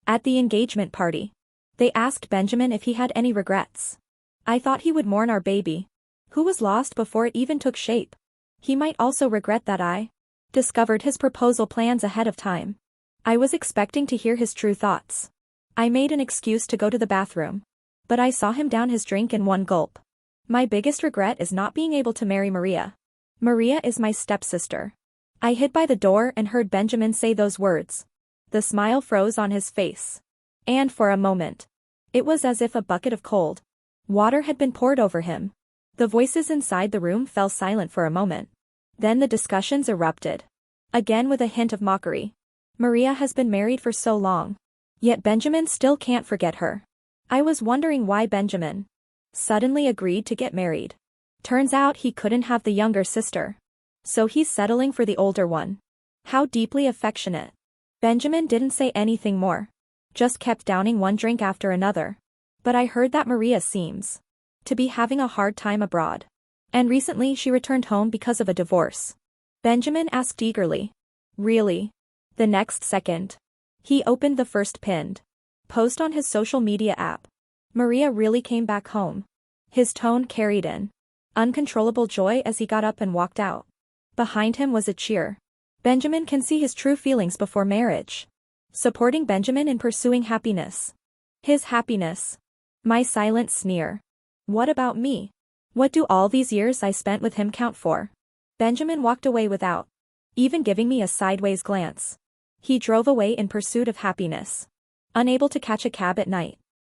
At the engagement party, they asked Benjamin if he had any regrets. I thought he would mourn our baby, who was lost before it even took shape. He might also regret that I discovered his proposal plans ahead of time. I was expecting to hear his true thoughts. I made an excuse to go to the bathroom, but I saw him down his drink in one gulp. My biggest regret is not being able to marry Maria. Maria is my stepsister. I hid by the door and heard Benjamin say those words. The smile froze on his face. And for a moment, it was as if a bucket of cold water had been poured over him. The voices inside the room fell silent for a moment. Then the discussions erupted. Again with a hint of mockery. Maria has been married for so long. Yet Benjamin still can't forget her. I was wondering why Benjamin suddenly agreed to get married. Turns out he couldn't have the younger sister. So he's settling for the older one. How deeply affectionate. Benjamin didn't say anything more. Just kept downing one drink after another. But I heard that Maria seems to be having a hard time abroad. And recently she returned home because of a divorce. Benjamin asked eagerly. Really? The next second, he opened the first pinned post on his social media app. Maria really came back home. His tone carried in uncontrollable joy as he got up and walked out. Behind him was a cheer. Benjamin can see his true feelings before marriage. Supporting Benjamin in pursuing happiness. His happiness. My silent sneer. What about me? What do all these years I spent with him count for? Benjamin walked away without even giving me a sideways glance. He drove away in pursuit of happiness. Unable to catch a cab at night,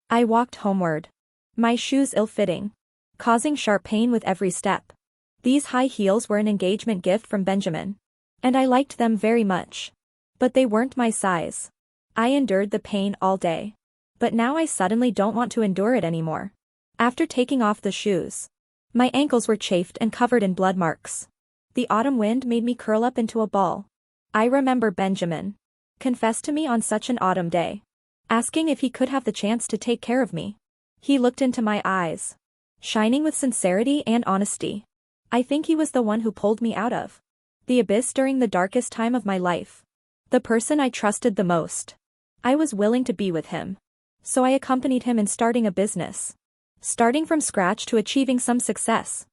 I walked homeward. My shoes ill-fitting, causing sharp pain with every step. These high heels were an engagement gift from Benjamin. And I liked them very much. But they weren't my size. I endured the pain all day. But now I suddenly don't want to endure it anymore. After taking off the shoes, my ankles were chafed and covered in blood marks. The autumn wind made me curl up into a ball. I remember Benjamin confessed to me on such an autumn day, asking if he could have the chance to take care of me. He looked into my eyes, shining with sincerity and honesty. I think he was the one who pulled me out of the abyss during the darkest time of my life. The person I trusted the most. I was willing to be with him. So I accompanied him in starting a business. Starting from scratch to achieving some success.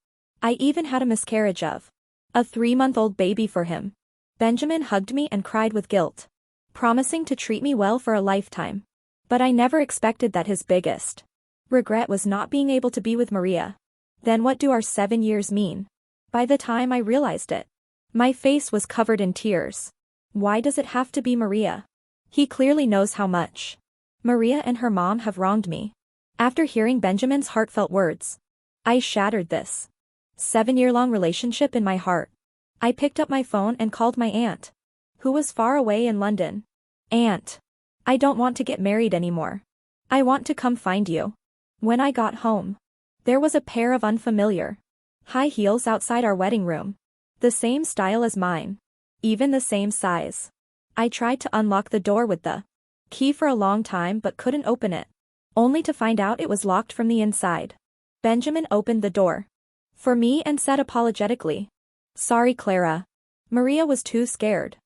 I even had a miscarriage of a 3-month-old baby for him. Benjamin hugged me and cried with guilt, promising to treat me well for a lifetime. But I never expected that his biggest regret was not being able to be with Maria. Then what do our 7 years mean? By the time I realized it, my face was covered in tears. Why does it have to be Maria? He clearly knows how much Maria and her mom have wronged me. After hearing Benjamin's heartfelt words, I shattered this 7-year-long relationship in my heart. I picked up my phone and called my aunt, who was far away in London. Aunt, I don't want to get married anymore. I want to come find you. When I got home, there was a pair of unfamiliar high heels outside our wedding room. The same style as mine. Even the same size. I tried to unlock the door with the key for a long time but couldn't open it. Only to find out it was locked from the inside. Benjamin opened the door for me and said apologetically, "Sorry, Clara." Maria was too scared.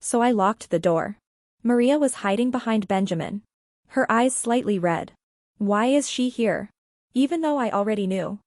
So I locked the door. Maria was hiding behind Benjamin. Her eyes slightly red. Why is she here? Even though I already knew.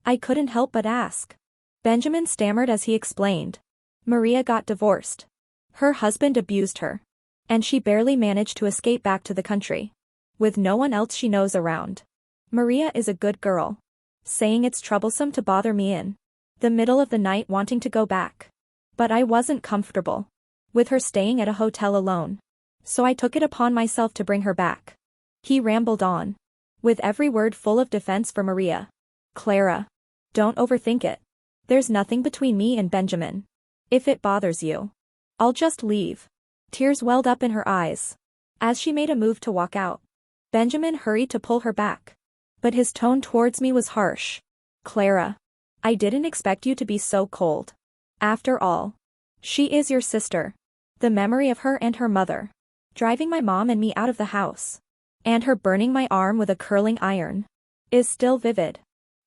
I couldn't help but ask. Benjamin stammered as he explained. Maria got divorced. Her husband abused her. And she barely managed to escape back to the country. With no one else she knows around. Maria is a good girl. Saying it's troublesome to bother me in the middle of the night wanting to go back. But I wasn't comfortable with her staying at a hotel alone. So I took it upon myself to bring her back. He rambled on, with every word full of defense for Maria. Clara, don't overthink it. There's nothing between me and Benjamin. If it bothers you, I'll just leave. Tears welled up in her eyes. As she made a move to walk out, Benjamin hurried to pull her back. But his tone towards me was harsh. Clara, I didn't expect you to be so cold. After all, she is your sister. The memory of her and her mother driving my mom and me out of the house, and her burning my arm with a curling iron, is still vivid.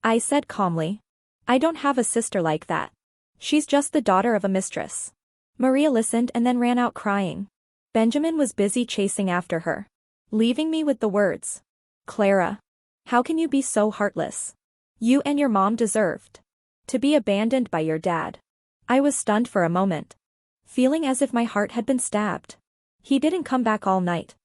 I said calmly. I don't have a sister like that. She's just the daughter of a mistress. Maria listened and then ran out crying. Benjamin was busy chasing after her. leaving me with the words, "Clara, how can you be so heartless? You and your mom deserved to be abandoned by your dad." I was stunned for a moment, feeling as if my heart had been stabbed. He didn't come back all night.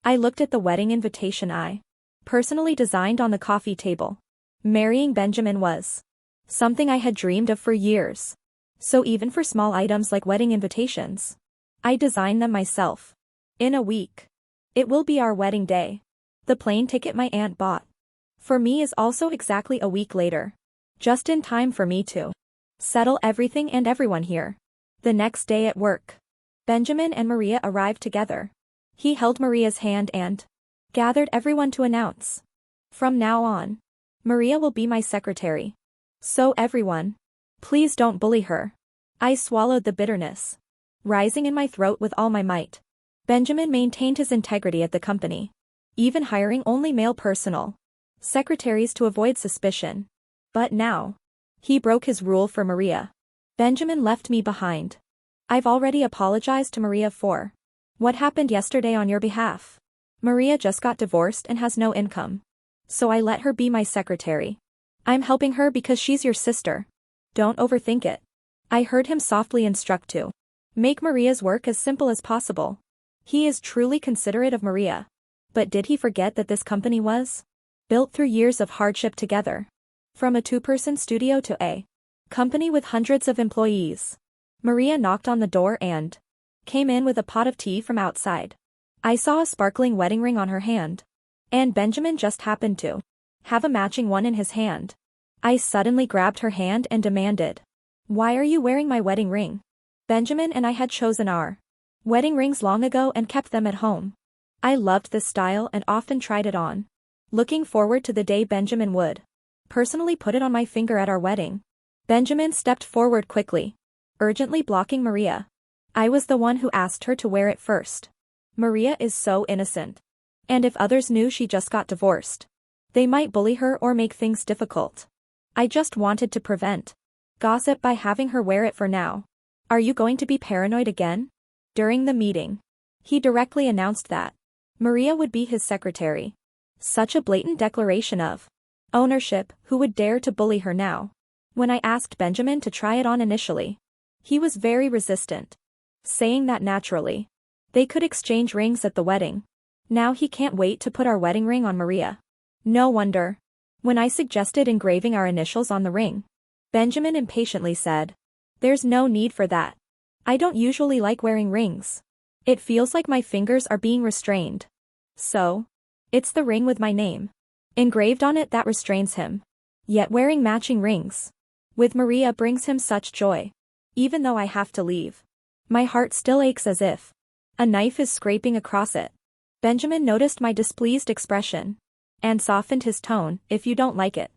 I looked at the wedding invitation I personally designed on the coffee table. Marrying Benjamin was something I had dreamed of for years. So even for small items like wedding invitations, I designed them myself. In a week, it will be our wedding day. The plane ticket my aunt bought for me is also exactly a week later, just in time for me to settle everything and everyone here. The next day at work, Benjamin and Maria arrived together. He held Maria's hand and gathered everyone to announce, "From now on, Maria will be my secretary. So everyone, please don't bully her." I swallowed the bitterness rising in my throat with all my might. Benjamin maintained his integrity at the company, even hiring only male personal secretaries to avoid suspicion. But now, he broke his rule for Maria. Benjamin left me behind. "I've already apologized to Maria for what happened yesterday on your behalf. Maria just got divorced and has no income. So I let her be my secretary. I'm helping her because she's your sister. Don't overthink it." I heard him softly instruct to make Maria's work as simple as possible. He is truly considerate of Maria. But did he forget that this company was built through years of hardship together? From a two-person studio to a company with hundreds of employees. Maria knocked on the door and came in with a pot of tea from outside. I saw a sparkling wedding ring on her hand. And Benjamin just happened to have a matching one in his hand. I suddenly grabbed her hand and demanded, "Why are you wearing my wedding ring?" Benjamin and I had chosen our wedding rings long ago and kept them at home. I loved this style and often tried it on, looking forward to the day Benjamin would personally put it on my finger at our wedding. Benjamin stepped forward quickly, urgently blocking Maria. I was the one who asked her to wear it first. Maria is so innocent. And if others knew she just got divorced, they might bully her or make things difficult. I just wanted to prevent gossip by having her wear it for now. "Are you going to be paranoid again?" During the meeting, he directly announced that Maria would be his secretary. Such a blatant declaration of ownership. Who would dare to bully her now? When I asked Benjamin to try it on initially, he was very resistant, saying that naturally they could exchange rings at the wedding. Now he can't wait to put our wedding ring on Maria. No wonder. When I suggested engraving our initials on the ring, Benjamin impatiently said, "There's no need for that. I don't usually like wearing rings. It feels like my fingers are being restrained. So, it's the ring with my name engraved on it that restrains him. Yet wearing matching rings with Maria brings him such joy. Even though I have to leave, my heart still aches as if a knife is scraping across it." Benjamin noticed my displeased expression and softened his tone. "If you don't like it,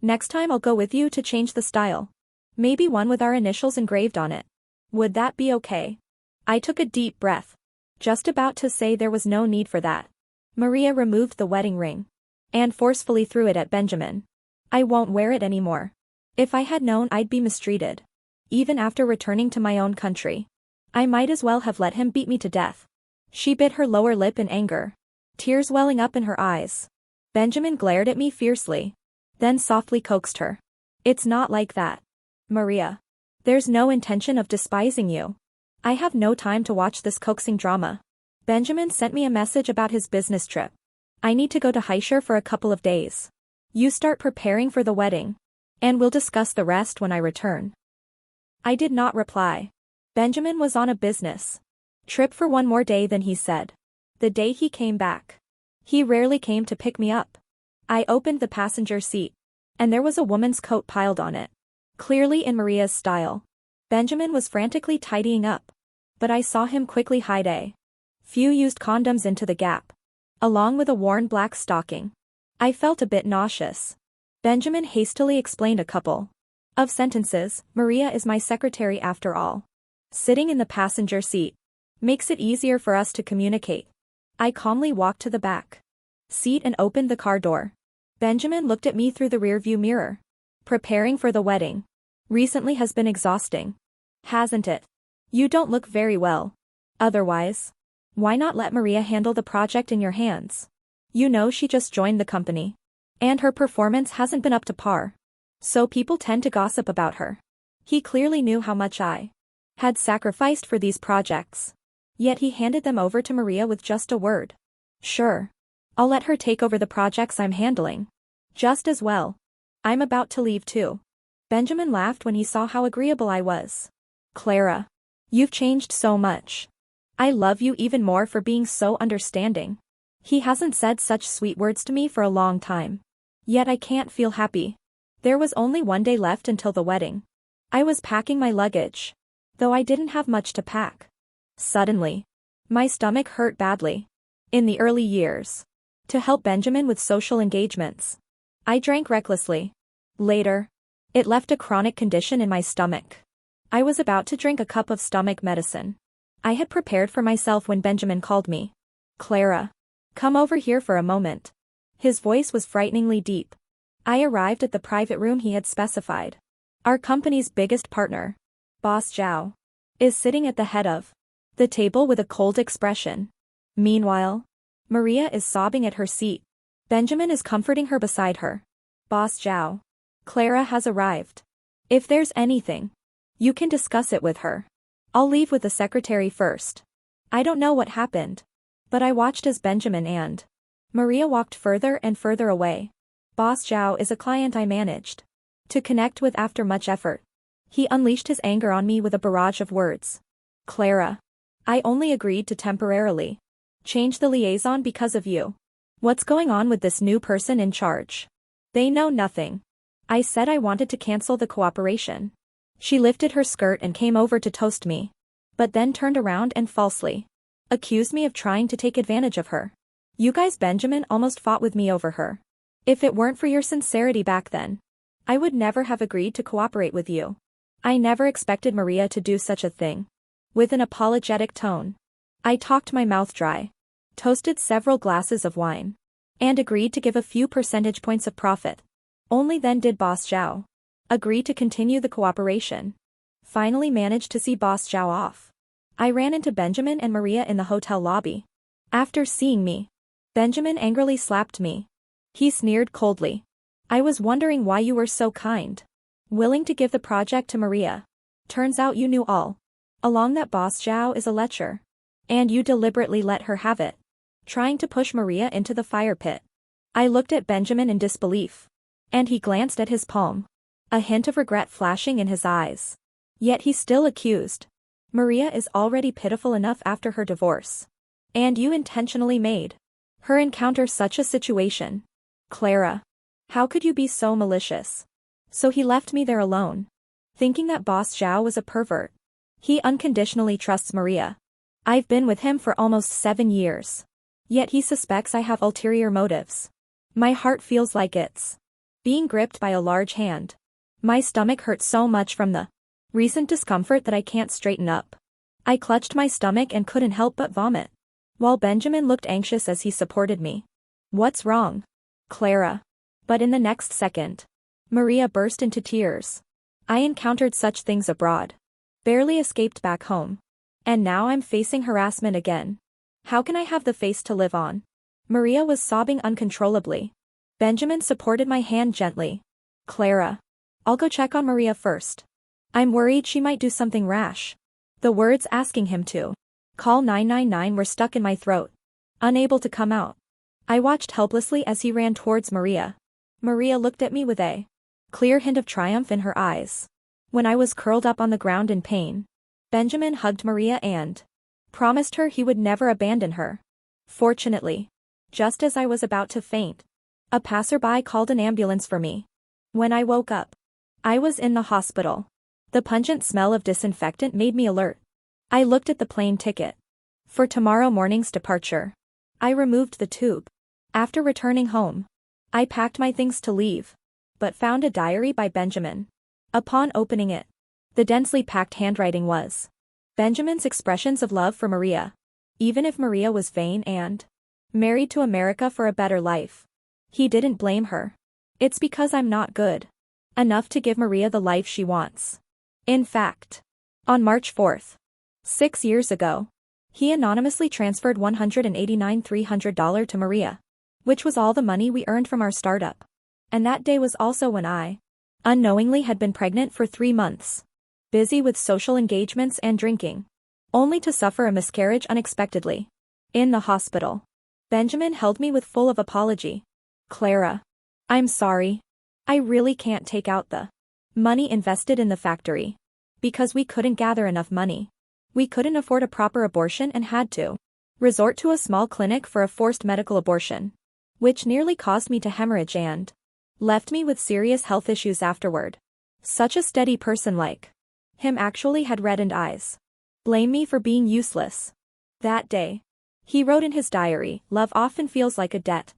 next time I'll go with you to change the style. Maybe one with our initials engraved on it. Would that be okay?" I took a deep breath, just about to say there was no need for that. Maria removed the wedding ring and forcefully threw it at Benjamin. "I won't wear it anymore. If I had known I'd be mistreated, even after returning to my own country, I might as well have let him beat me to death." She bit her lower lip in anger, tears welling up in her eyes. Benjamin glared at me fiercely, then softly coaxed her. "It's not like that, Maria. There's no intention of despising you. I have no time to watch this coaxing drama." Benjamin sent me a message about his business trip. "I need to go to Haishur for a couple of days. You start preparing for the wedding, and we'll discuss the rest when I return." I did not reply. Benjamin was on a business trip for one more day than he said. The day he came back, he rarely came to pick me up. I opened the passenger seat, and there was a woman's coat piled on it, clearly in Maria's style. Benjamin was frantically tidying up, but I saw him quickly hide a few used condoms into the gap, along with a worn black stocking. I felt a bit nauseous. Benjamin hastily explained a couple of sentences. "Maria is my secretary after all. Sitting in the passenger seat makes it easier for us to communicate." I calmly walked to the back seat and opened the car door. Benjamin looked at me through the rearview mirror. "Preparing for the wedding recently has been exhausting, hasn't it? You don't look very well. Otherwise, Why not let Maria handle the project in your hands? You know she just joined the company. And her performance hasn't been up to par. So people tend to gossip about her. He clearly knew how much I had sacrificed for these projects. Yet he handed them over to Maria with just a word. Sure. I'll let her take over the projects I'm handling. Just as well. I'm about to leave too. Benjamin laughed when he saw how agreeable I was. Clara. You've changed so much. I love you even more for being so understanding. He hasn't said such sweet words to me for a long time. Yet I can't feel happy. There was only one day left until the wedding. I was packing my luggage. Though I didn't have much to pack. Suddenly. My stomach hurt badly. In the early years. To help Benjamin with social engagements. I drank recklessly. Later. It left a chronic condition in my stomach. I was about to drink a cup of stomach medicine. I had prepared for myself when Benjamin called me. Clara. Come over here for a moment. His voice was frighteningly deep. I arrived at the private room he had specified. Our company's biggest partner, Boss Zhao, is sitting at the head of the table with a cold expression. Meanwhile, Maria is sobbing at her seat. Benjamin is comforting her beside her. Boss Zhao. Clara has arrived. If there's anything, you can discuss it with her. I'll leave with the secretary first. I don't know what happened. But I watched as Benjamin and Maria walked further and further away. Boss Zhao is a client I managed to connect with after much effort. He unleashed his anger on me with a barrage of words. Clara. I only agreed to temporarily change the liaison because of you. What's going on with this new person in charge? They know nothing. I said I wanted to cancel the cooperation. She lifted her skirt and came over to toast me. But then turned around and falsely accused me of trying to take advantage of her. You guys Benjamin almost fought with me over her. If it weren't for your sincerity back then, I would never have agreed to cooperate with you. I never expected Maria to do such a thing. With an apologetic tone, I talked my mouth dry, toasted several glasses of wine, and agreed to give a few percentage points of profit. Only then did Boss Zhao agree to continue the cooperation. Finally managed to see Boss Zhao off. I ran into Benjamin and Maria in the hotel lobby. After seeing me, Benjamin angrily slapped me. He sneered coldly. I was wondering why you were so kind. Willing to give the project to Maria. Turns out you knew all along that Boss Zhao is a lecher. And you deliberately let her have it. Trying to push Maria into the fire pit. I looked at Benjamin in disbelief. And he glanced at his palm. A hint of regret flashing in his eyes. Yet he still accused. Maria is already pitiful enough after her divorce. And you intentionally made her encounter such a situation. Clara. How could you be so malicious? So he left me there alone. Thinking that Boss Zhao was a pervert. He unconditionally trusts Maria. I've been with him for almost 7 years. Yet he suspects I have ulterior motives. My heart feels like it's being gripped by a large hand. My stomach hurts so much from the recent discomfort that I can't straighten up. I clutched my stomach and couldn't help but vomit. While Benjamin looked anxious as he supported me. What's wrong? Clara. But in the next second, Maria burst into tears. I encountered such things abroad. Barely escaped back home. And now I'm facing harassment again. How can I have the face to live on? Maria was sobbing uncontrollably. Benjamin supported my hand gently. Clara. I'll go check on Maria first. I'm worried she might do something rash. The words asking him to call 999 were stuck in my throat. Unable to come out. I watched helplessly as he ran towards Maria. Maria looked at me with a clear hint of triumph in her eyes. When I was curled up on the ground in pain, Benjamin hugged Maria and promised her he would never abandon her. Fortunately, just as I was about to faint, a passerby called an ambulance for me. When I woke up, I was in the hospital. The pungent smell of disinfectant made me alert. I looked at the plane ticket for tomorrow morning's departure. I removed the tube. After returning home, I packed my things to leave, but found a diary by Benjamin. Upon opening it, the densely packed handwriting was Benjamin's expressions of love for Maria. Even if Maria was vain and married to America for a better life, he didn't blame her. It's because I'm not good enough to give Maria the life she wants. In fact, on March 4th, 6 years ago, He anonymously transferred $189,300 to Maria, which was all the money we earned from our startup. And that day was also when I, unknowingly, had been pregnant for 3 months. Busy with social engagements and drinking. Only to suffer a miscarriage unexpectedly. In the hospital. Benjamin held me with full of apology. Clara. I'm sorry. I really can't take out the money invested in the factory. Because we couldn't gather enough money. We couldn't afford a proper abortion and had to resort to a small clinic for a forced medical abortion. Which nearly caused me to hemorrhage and left me with serious health issues afterward. Such a steady person like him actually had reddened eyes. Blame me for being useless. That day. He wrote in his diary, "Love often feels like a debt.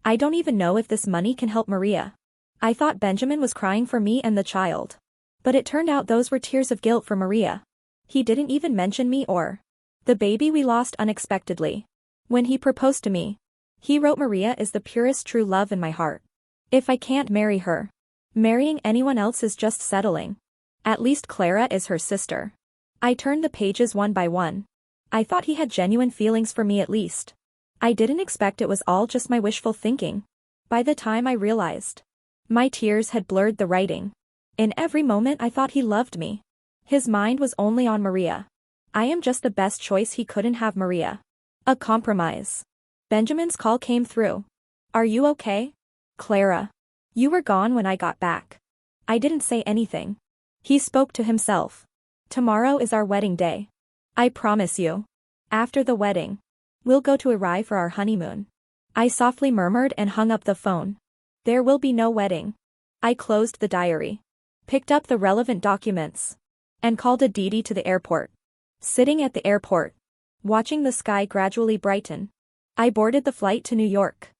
I don't even know if this money can help Maria." I thought Benjamin was crying for me and the child. But it turned out those were tears of guilt for Maria. He didn't even mention me or the baby we lost unexpectedly. When he proposed to me, he wrote, "Maria is the purest true love in my heart. If I can't marry her, marrying anyone else is just settling. At least Clara is her sister." I turned the pages one by one. I thought he had genuine feelings for me at least. I didn't expect it was all just my wishful thinking. By the time I realized, my tears had blurred the writing. In every moment I thought he loved me. His mind was only on Maria. I am just the best choice. He couldn't have Maria. A compromise. Benjamin's call came through. "Are you okay? Clara. You were gone when I got back." I didn't say anything. He spoke to himself. "Tomorrow is our wedding day. I promise you. After the wedding, we'll go to Irai for our honeymoon." I softly murmured and hung up the phone. There will be no wedding. I closed the diary, picked up the relevant documents, and called a Didi to the airport. Sitting at the airport, watching the sky gradually brighten, I boarded the flight to New York.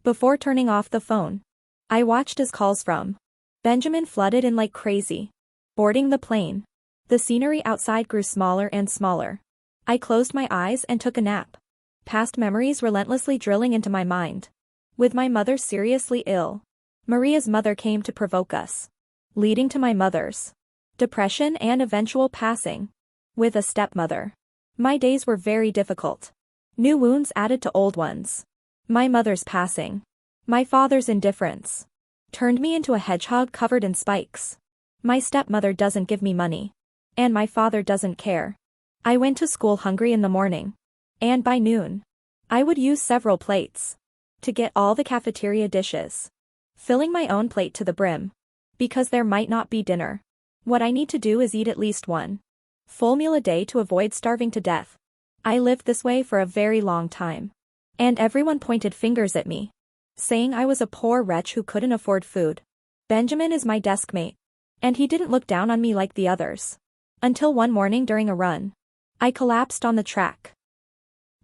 Before turning off the phone, I watched as calls from Benjamin flooded in like crazy. Boarding the plane, the scenery outside grew smaller and smaller. I closed my eyes and took a nap. Past memories relentlessly drilling into my mind. With my mother seriously ill, Maria's mother came to provoke us, leading to my mother's depression and eventual passing. With a stepmother, my days were very difficult. New wounds added to old ones. My mother's passing, my father's indifference, turned me into a hedgehog covered in spikes. My stepmother doesn't give me money. And my father doesn't care. I went to school hungry in the morning. And by noon, I would use several plates to get all the cafeteria dishes, filling my own plate to the brim. Because there might not be dinner. What I need to do is eat at least one full meal a day to avoid starving to death. I lived this way for a very long time. And everyone pointed fingers at me, saying I was a poor wretch who couldn't afford food. Benjamin is my desk mate. And he didn't look down on me like the others. Until one morning during a run, I collapsed on the track.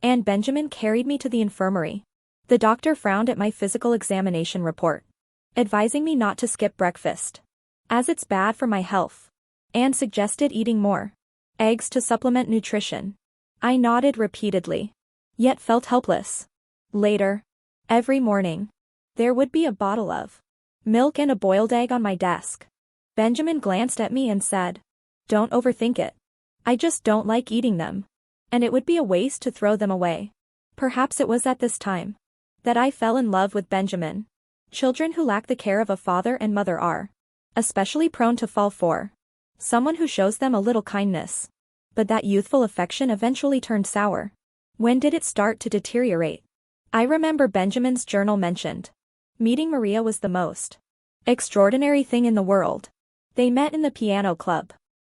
And Benjamin carried me to the infirmary. The doctor frowned at my physical examination report, advising me not to skip breakfast, as it's bad for my health, and suggested eating more eggs to supplement nutrition. I nodded repeatedly, yet felt helpless. Later, every morning, there would be a bottle of milk and a boiled egg on my desk. Benjamin glanced at me and said, "Don't overthink it. I just don't like eating them. And it would be a waste to throw them away." Perhaps it was at this time that I fell in love with Benjamin. Children who lack the care of a father and mother are especially prone to fall for someone who shows them a little kindness. But that youthful affection eventually turned sour. When did it start to deteriorate? I remember Benjamin's journal mentioned meeting Maria was the most extraordinary thing in the world. They met in the piano club.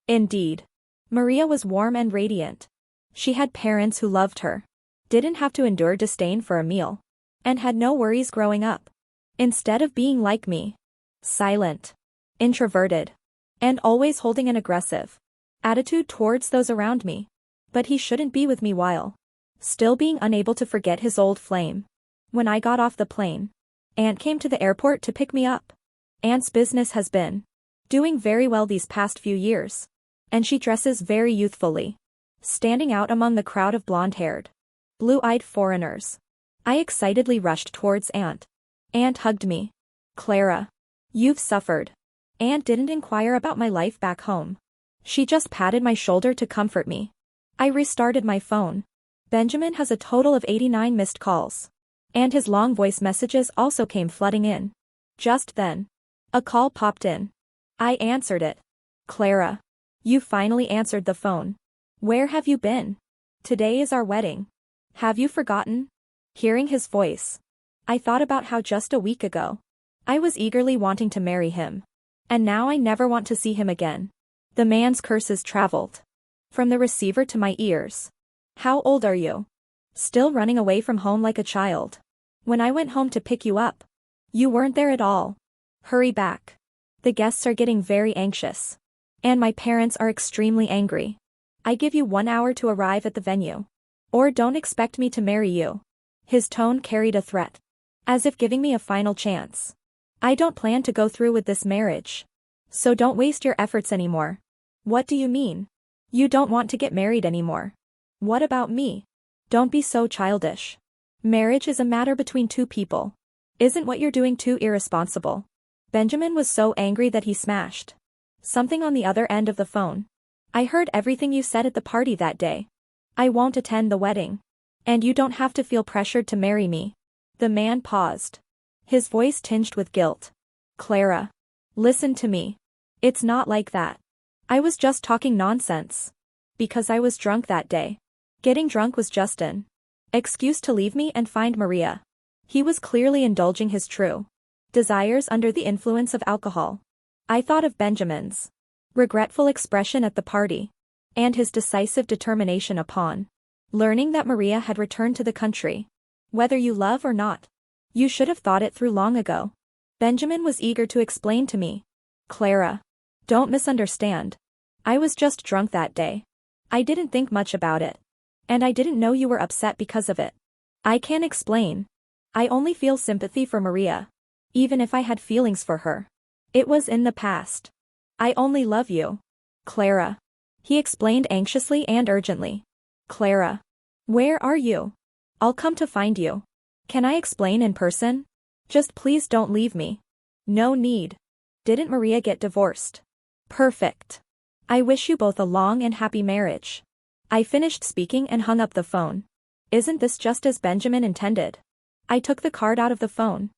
Indeed, Maria was warm and radiant. She had parents who loved her, didn't have to endure disdain for a meal, and had no worries growing up. Instead of being like me, silent, introverted, and always holding an aggressive attitude towards those around me. But he shouldn't be with me while still being unable to forget his old flame. When I got off the plane, Aunt came to the airport to pick me up. Aunt's business has been doing very well these past few years, and she dresses very youthfully, standing out among the crowd of blonde-haired, blue-eyed foreigners. I excitedly rushed towards Aunt. Aunt hugged me. "Clara, you've suffered." Aunt didn't inquire about my life back home. She just patted my shoulder to comfort me. I restarted my phone. Benjamin has a total of 89 missed calls. And his long voice messages also came flooding in. Just then, a call popped in. I answered it. Clara. You finally answered the phone. Where have you been? Today is our wedding. Have you forgotten? Hearing his voice, I thought about how just a week ago, I was eagerly wanting to marry him. And now I never want to see him again. The man's curses traveled from the receiver to my ears. How old are you? Still running away from home like a child. When I went home to pick you up, you weren't there at all. Hurry back. The guests are getting very anxious. And my parents are extremely angry. I give you 1 hour to arrive at the venue. Or don't expect me to marry you. His tone carried a threat. As if giving me a final chance. I don't plan to go through with this marriage. So don't waste your efforts anymore. What do you mean? You don't want to get married anymore. What about me? Don't be so childish. Marriage is a matter between two people. Isn't what you're doing too irresponsible? Benjamin was so angry that he smashed something on the other end of the phone. I heard everything you said at the party that day. I won't attend the wedding. And you don't have to feel pressured to marry me. The man paused. His voice tinged with guilt. Clara. Listen to me. It's not like that. I was just talking nonsense. Because I was drunk that day. Getting drunk was just an excuse to leave me and find Maria. He was clearly indulging his true desires under the influence of alcohol. I thought of Benjamin's regretful expression at the party. And his decisive determination upon learning that Maria had returned to the country. Whether you love or not. You should have thought it through long ago. Benjamin was eager to explain to me. Clara. Don't misunderstand. I was just drunk that day. I didn't think much about it. And I didn't know you were upset because of it. I can't explain. I only feel sympathy for Maria. Even if I had feelings for her. It was in the past. I only love you. Clara. He explained anxiously and urgently. Clara. Where are you? I'll come to find you. Can I explain in person? Just please don't leave me. No need. Didn't Maria get divorced? Perfect. I wish you both a long and happy marriage. I finished speaking and hung up the phone. Isn't this just as Benjamin intended? I took the card out of the phone.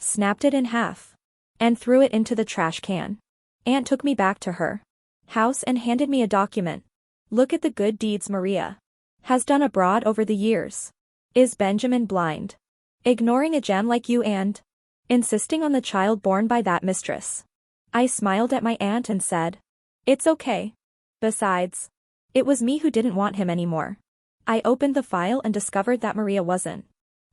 Snapped it in half. And threw it into the trash can. Aunt took me back to her house and handed me a document. Look at the good deeds Maria has done abroad over the years. Is Benjamin blind? Ignoring a gem like you and insisting on the child born by that mistress. I smiled at my aunt and said, it's okay. Besides, it was me who didn't want him anymore. I opened the file and discovered that Maria wasn't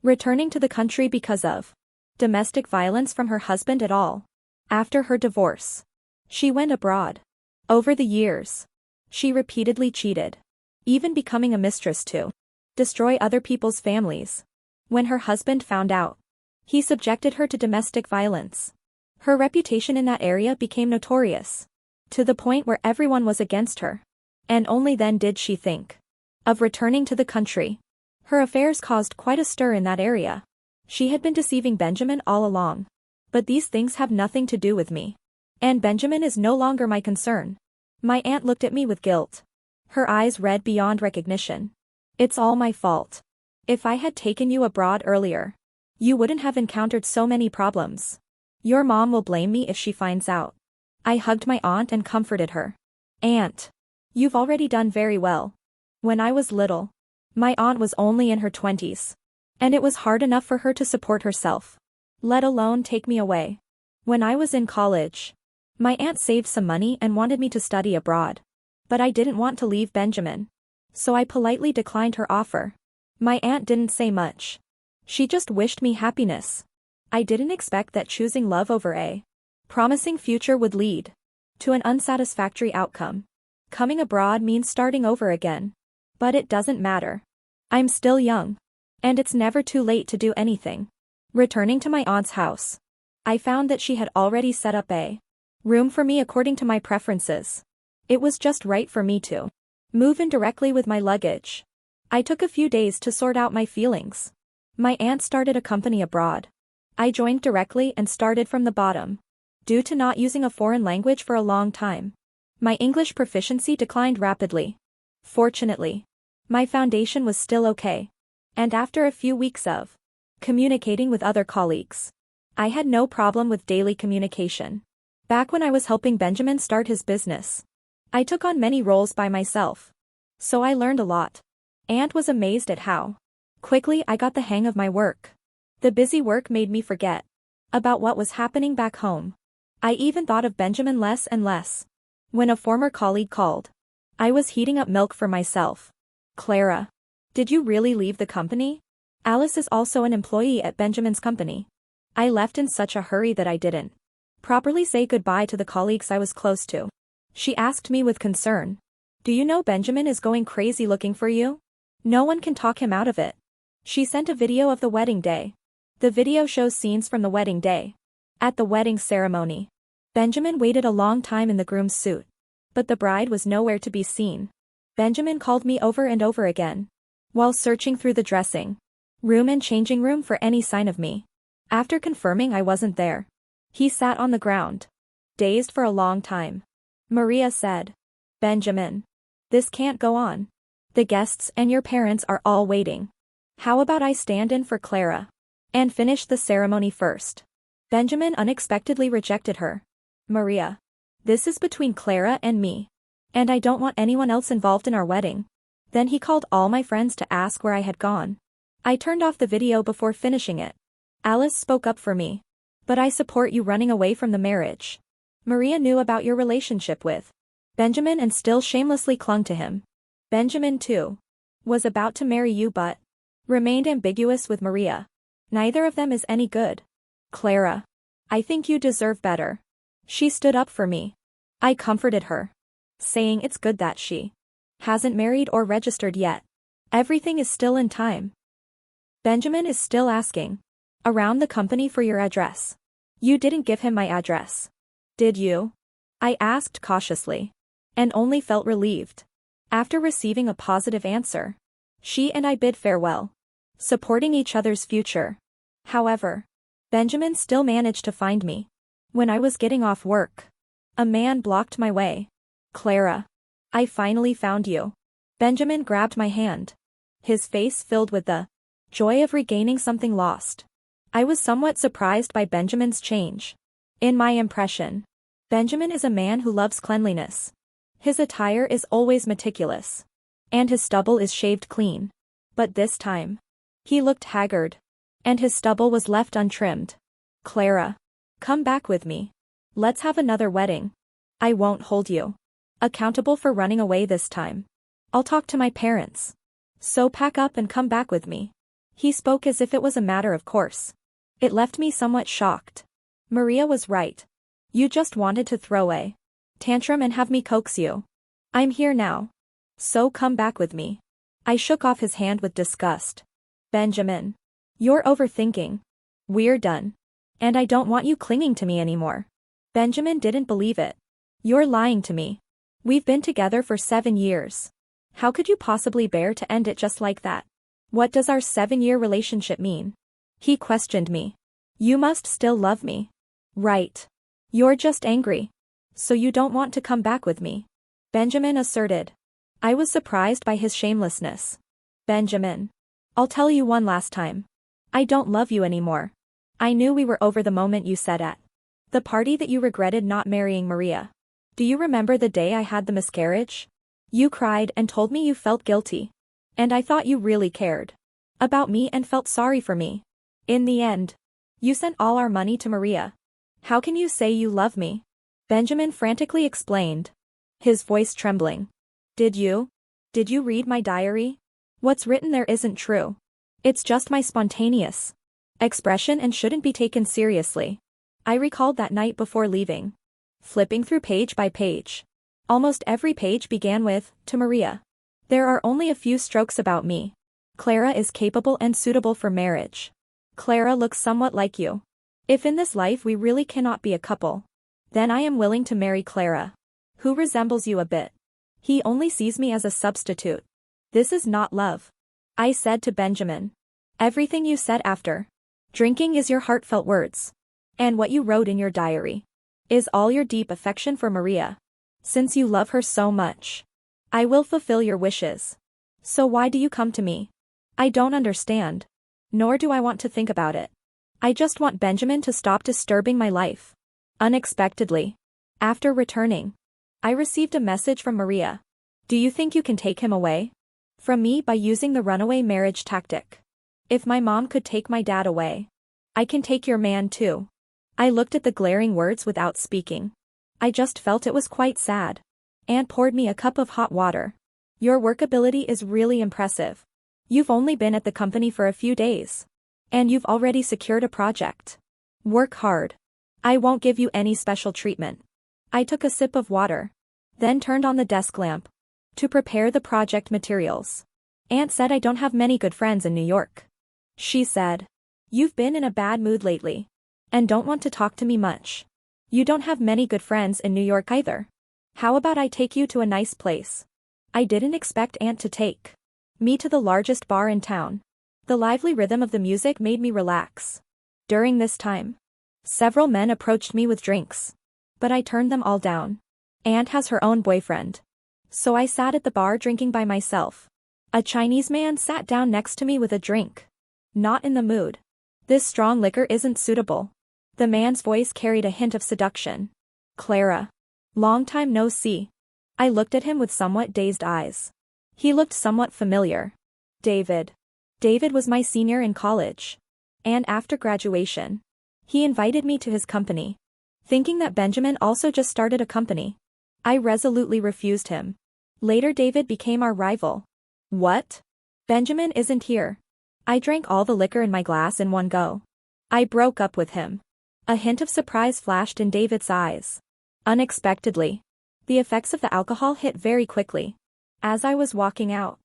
returning to the country because of domestic violence from her husband at all. After her divorce, she went abroad. Over the years, she repeatedly cheated, even becoming a mistress to destroy other people's families. When her husband found out, he subjected her to domestic violence. Her reputation in that area became notorious, to the point where everyone was against her. And only then did she think of returning to the country. Her affairs caused quite a stir in that area. She had been deceiving Benjamin all along. But these things have nothing to do with me. And Benjamin is no longer my concern. My aunt looked at me with guilt. Her eyes read beyond recognition. It's all my fault. If I had taken you abroad earlier, you wouldn't have encountered so many problems. Your mom will blame me if she finds out. I hugged my aunt and comforted her. Aunt, you've already done very well. When I was little, my aunt was only in her 20s. And it was hard enough for her to support herself, let alone take me away. When I was in college, my aunt saved some money and wanted me to study abroad. But I didn't want to leave Benjamin. So I politely declined her offer. My aunt didn't say much. She just wished me happiness. I didn't expect that choosing love over a promising future would lead to an unsatisfactory outcome. Coming abroad means starting over again. But it doesn't matter. I'm still young. And it's never too late to do anything. Returning to my aunt's house, I found that she had already set up a room for me according to my preferences. It was just right for me to move in directly with my luggage. I took a few days to sort out my feelings. My aunt started a company abroad. I joined directly and started from the bottom. Due to not using a foreign language for a long time, my English proficiency declined rapidly. Fortunately, My foundation was still okay. And after a few weeks of communicating with other colleagues, I had no problem with daily communication. Back when I was helping Benjamin start his business, I took on many roles by myself. So I learned a lot. And was amazed at how quickly I got the hang of my work. The busy work made me forget about what was happening back home. I even thought of Benjamin less and less. When a former colleague called, I was heating up milk for myself. Clara, did you really leave the company? Alice is also an employee at Benjamin's company. I left in such a hurry that I didn't properly say goodbye to the colleagues I was close to. She asked me with concern. Do you know Benjamin is going crazy looking for you? No one can talk him out of it. She sent a video of the wedding day. The video shows scenes from the wedding day. At the wedding ceremony, Benjamin waited a long time in the groom's suit. But the bride was nowhere to be seen. Benjamin called me over and over again, while searching through the dressing room and changing room for any sign of me. After confirming I wasn't there, he sat on the ground, dazed for a long time. Maria said, Benjamin, this can't go on. The guests and your parents are all waiting. How about I stand in for Clara and finish the ceremony first? Benjamin unexpectedly rejected her. Maria, this is between Clara and me. And I don't want anyone else involved in our wedding. Then he called all my friends to ask where I had gone. I turned off the video before finishing it. Alice spoke up for me. But I support you running away from the marriage. Maria knew about your relationship with Benjamin and still shamelessly clung to him. Benjamin, too, was about to marry you but remained ambiguous with Maria. Neither of them is any good. Clara, I think you deserve better. She stood up for me. I comforted her, saying it's good that she hasn't married or registered yet. Everything is still in time. Benjamin is still asking around the company for your address. You didn't give him my address, did you? I asked cautiously, and only felt relieved. After receiving a positive answer, she and I bid farewell, supporting each other's future. However, Benjamin still managed to find me. When I was getting off work, a man blocked my way. Clara, I finally found you. Benjamin grabbed my hand, his face filled with the joy of regaining something lost. I was somewhat surprised by Benjamin's change. In my impression, Benjamin is a man who loves cleanliness. His attire is always meticulous, and his stubble is shaved clean. But this time, he looked haggard, and his stubble was left untrimmed. Clara, come back with me. Let's have another wedding. I won't hold you accountable for running away this time. I'll talk to my parents. So pack up and come back with me. He spoke as if it was a matter of course. It left me somewhat shocked. Maria was right. You just wanted to throw a tantrum and have me coax you. I'm here now. So come back with me. I shook off his hand with disgust. Benjamin, you're overthinking. We're done. And I don't want you clinging to me anymore. Benjamin didn't believe it. You're lying to me. We've been together for 7 years. How could you possibly bear to end it just like that? What does our 7-year relationship mean? He questioned me. You must still love me. Right. You're just angry. So you don't want to come back with me. Benjamin asserted. I was surprised by his shamelessness. Benjamin, I'll tell you one last time. I don't love you anymore. I knew we were over the moment you said at the party that you regretted not marrying Maria. Do you remember the day I had the miscarriage? You cried and told me you felt guilty. And I thought you really cared about me and felt sorry for me. In the end, you sent all our money to Maria. How can you say you love me? Benjamin frantically explained, his voice trembling. Did you read my diary? What's written there isn't true. It's just my spontaneous expression and shouldn't be taken seriously. I recalled that night before leaving, flipping through page by page. Almost every page began with, to Maria. There are only a few strokes about me. Clara is capable and suitable for marriage. Clara looks somewhat like you. If in this life we really cannot be a couple, then I am willing to marry Clara, who resembles you a bit. He only sees me as a substitute. This is not love. I said to Benjamin. Everything you said after drinking is your heartfelt words. And what you wrote in your diary is all your deep affection for Maria. Since you love her so much, I will fulfill your wishes. So why do you come to me? I don't understand. Nor do I want to think about it. I just want Benjamin to stop disturbing my life. Unexpectedly. After returning, I received a message from Maria. Do you think you can take him away from me by using the runaway marriage tactic? If my mom could take my dad away, I can take your man too. I looked at the glaring words without speaking. I just felt it was quite sad. Aunt poured me a cup of hot water. Your work ability is really impressive. You've only been at the company for a few days. And you've already secured a project. Work hard. I won't give you any special treatment. I took a sip of water. Then turned on the desk lamp. To prepare the project materials. Aunt said I don't have many good friends in New York. She said. You've been in a bad mood lately. And don't want to talk to me much. You don't have many good friends in New York either. How about I take you to a nice place? I didn't expect Aunt to take me to the largest bar in town. The lively rhythm of the music made me relax. During this time, several men approached me with drinks. But I turned them all down. Aunt has her own boyfriend. So I sat at the bar drinking by myself. A Chinese man sat down next to me with a drink. Not in the mood. This strong liquor isn't suitable. The man's voice carried a hint of seduction. Clara. Long time no see. I looked at him with somewhat dazed eyes. He looked somewhat familiar. David. David was my senior in college. And after graduation, he invited me to his company. Thinking that Benjamin also just started a company, I resolutely refused him. Later David became our rival. What? Benjamin isn't here. I drank all the liquor in my glass in one go. I broke up with him. A hint of surprise flashed in David's eyes. Unexpectedly, the effects of the alcohol hit very quickly. As I was walking out,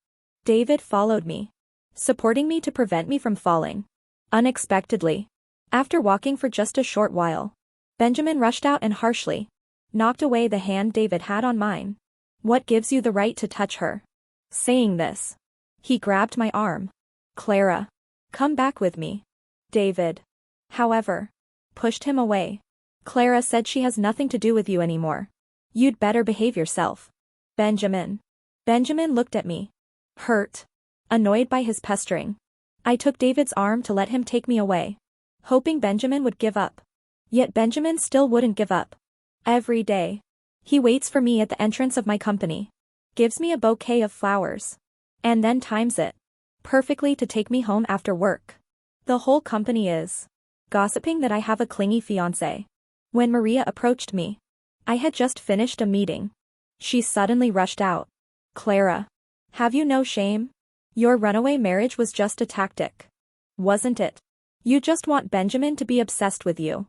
David followed me, supporting me to prevent me from falling. Unexpectedly, after walking for just a short while, Benjamin rushed out and harshly knocked away the hand David had on mine. What gives you the right to touch her? Saying this, he grabbed my arm. Clara. Come back with me. David, however, pushed him away. Clara said she has nothing to do with you anymore. You'd better behave yourself. Benjamin. Benjamin looked at me. Hurt. Annoyed by his pestering. I took David's arm to let him take me away, hoping Benjamin would give up. Yet Benjamin still wouldn't give up. Every day, he waits for me at the entrance of my company, gives me a bouquet of flowers, and then times it perfectly to take me home after work. The whole company is gossiping that I have a clingy fiancé. When Maria approached me, I had just finished a meeting. She suddenly rushed out. Clara. Have you no shame? Your runaway marriage was just a tactic. Wasn't it? You just want Benjamin to be obsessed with you.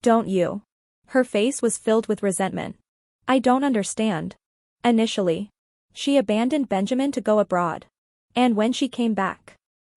Don't you? Her face was filled with resentment. I don't understand. Initially, she abandoned Benjamin to go abroad. And when she came back,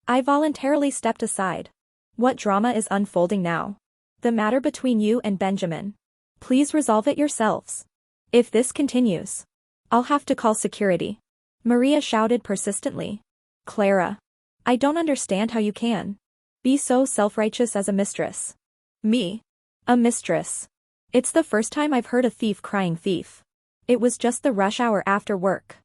I voluntarily stepped aside. What drama is unfolding now? The matter between you and Benjamin. Please resolve it yourselves. If this continues, I'll have to call security. Maria shouted persistently. Clara. I don't understand how you can be so self-righteous as a mistress. Me? A mistress? It's the first time I've heard a thief crying thief. It was just the rush hour after work.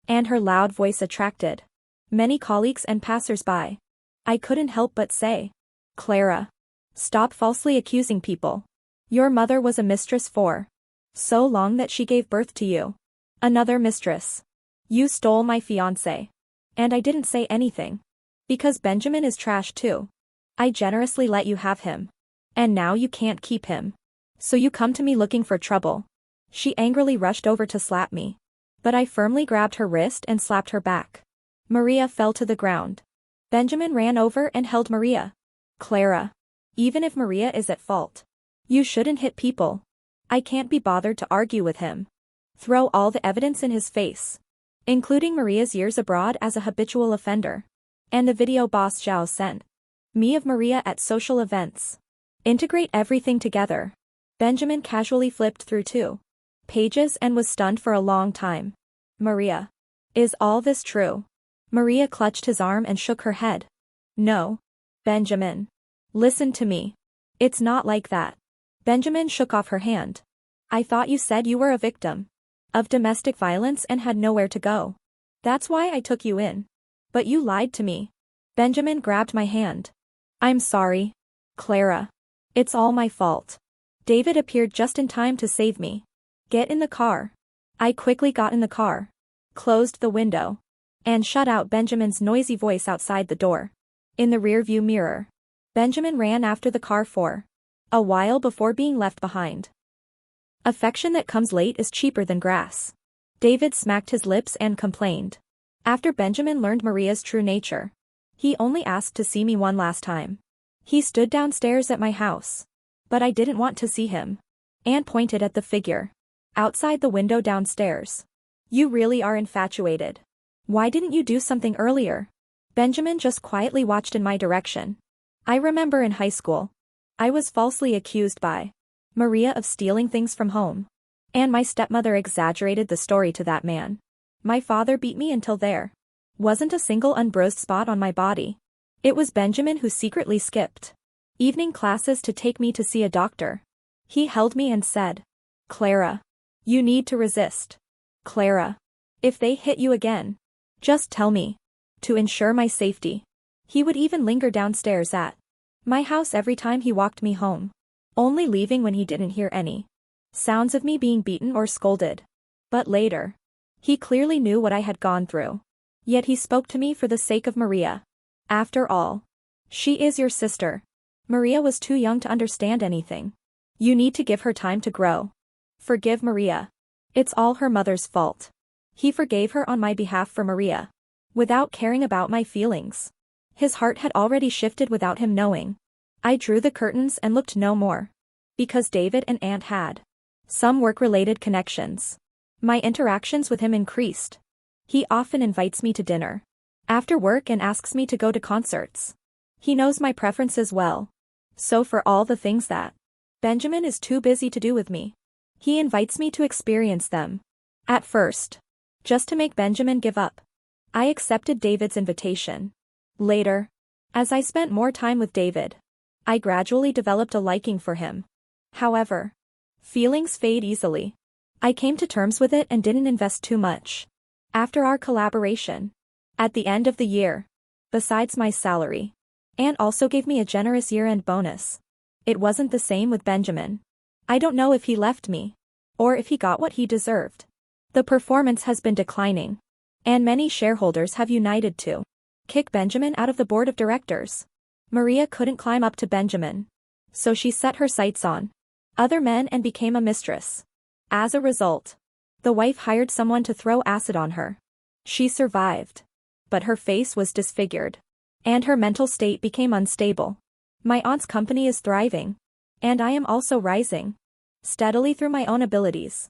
And her loud voice attracted many colleagues and passers-by. I couldn't help but say, Clara. Stop falsely accusing people. Your mother was a mistress for so long that she gave birth to you. Another mistress. You stole my fiancé. And I didn't say anything. Because Benjamin is trash too. I generously let you have him. And now you can't keep him. So you come to me looking for trouble. She angrily rushed over to slap me. But I firmly grabbed her wrist and slapped her back. Maria fell to the ground. Benjamin ran over and held Maria. Clara. Even if Maria is at fault, you shouldn't hit people. I can't be bothered to argue with him. Throw all the evidence in his face, including Maria's years abroad as a habitual offender. And the video boss Zhao sent me of Maria at social events. Integrate everything together. Benjamin casually flipped through 2 pages and was stunned for a long time. Maria. Is all this true? Maria clutched his arm and shook her head. No. Benjamin. Listen to me. It's not like that. Benjamin shook off her hand. I thought you said you were a victim of domestic violence and had nowhere to go. That's why I took you in. But you lied to me. Benjamin grabbed my hand. I'm sorry, Clara. It's all my fault. David appeared just in time to save me. Get in the car. I quickly got in the car, closed the window, and shut out Benjamin's noisy voice outside the door. In the rearview mirror, Benjamin ran after the car for a while before being left behind. Affection that comes late is cheaper than grass. David smacked his lips and complained. After Benjamin learned Maria's true nature, he only asked to see me one last time. He stood downstairs at my house, but I didn't want to see him, and pointed at the figure outside the window downstairs. You really are infatuated. Why didn't you do something earlier? Benjamin just quietly watched in my direction. I remember in high school, I was falsely accused by Maria of stealing things from home, and my stepmother exaggerated the story to that man. My father beat me until there wasn't a single unbruised spot on my body. It was Benjamin who secretly skipped evening classes to take me to see a doctor. He held me and said, Clara, you need to resist. Clara, if they hit you again, just tell me, to ensure my safety. He would even linger downstairs at my house every time he walked me home, only leaving when he didn't hear any sounds of me being beaten or scolded. But later, he clearly knew what I had gone through. Yet he spoke to me for the sake of Maria. After all, she is your sister. Maria was too young to understand anything. You need to give her time to grow. Forgive Maria. It's all her mother's fault. He forgave her on my behalf for Maria, without caring about my feelings. His heart had already shifted without him knowing. I drew the curtains and looked no more. Because David and Aunt had some work-related connections, my interactions with him increased. He often invites me to dinner after work and asks me to go to concerts. He knows my preferences well. So for all the things that Benjamin is too busy to do with me, he invites me to experience them. At first, just to make Benjamin give up, I accepted David's invitation. Later, as I spent more time with David, I gradually developed a liking for him. However, feelings fade easily. I came to terms with it and didn't invest too much. After our collaboration, at the end of the year, besides my salary, Aunt also gave me a generous year-end bonus. It wasn't the same with Benjamin. I don't know if he left me, or if he got what he deserved. The performance has been declining, and many shareholders have united to kick Benjamin out of the board of directors. Maria couldn't climb up to Benjamin, so she set her sights on other men and became a mistress. As a result, the wife hired someone to throw acid on her. She survived, but her face was disfigured, and her mental state became unstable. My aunt's company is thriving, and I am also rising steadily through my own abilities.